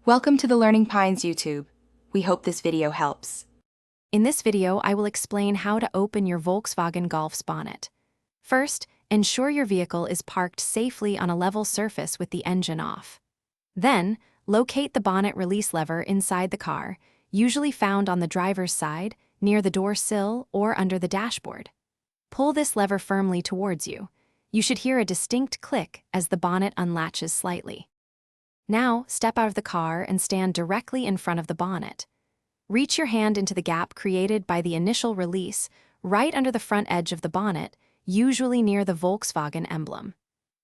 Welcome to the Learning Pines YouTube. We hope this video helps. In this video, I will explain how to open your Volkswagen Golf's bonnet. First, ensure your vehicle is parked safely on a level surface with the engine off. Then, locate the bonnet release lever inside the car, usually found on the driver's side, near the door sill, or under the dashboard. Pull this lever firmly towards you. You should hear a distinct click as the bonnet unlatches slightly. Now, step out of the car and stand directly in front of the bonnet. Reach your hand into the gap created by the initial release, right under the front edge of the bonnet, usually near the Volkswagen emblem.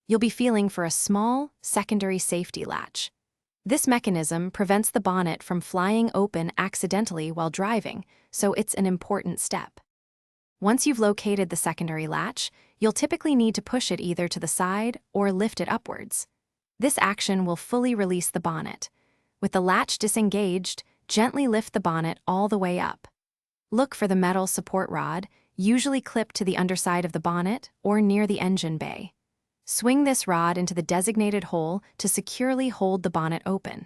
You'll be feeling for a small, secondary safety latch. This mechanism prevents the bonnet from flying open accidentally while driving, so it's an important step. Once you've located the secondary latch, you'll typically need to push it either to the side or lift it upwards. This action will fully release the bonnet. With the latch disengaged, gently lift the bonnet all the way up. Look for the metal support rod, usually clipped to the underside of the bonnet or near the engine bay. Swing this rod into the designated hole to securely hold the bonnet open.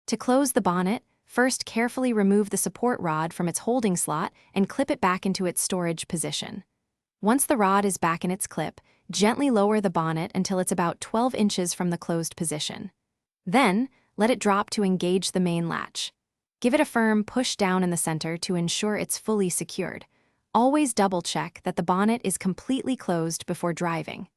To close the bonnet, first carefully remove the support rod from its holding slot and clip it back into its storage position. Once the rod is back in its clip, gently lower the bonnet until it's about 12 inches from the closed position. Then, let it drop to engage the main latch. Give it a firm push down in the center to ensure it's fully secured. Always double-check that the bonnet is completely closed before driving.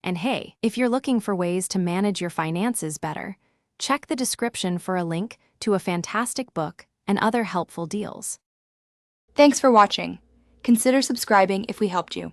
And hey, if you're looking for ways to manage your finances better, check the description for a link to a fantastic book and other helpful deals. Thanks for watching. Consider subscribing if we helped you.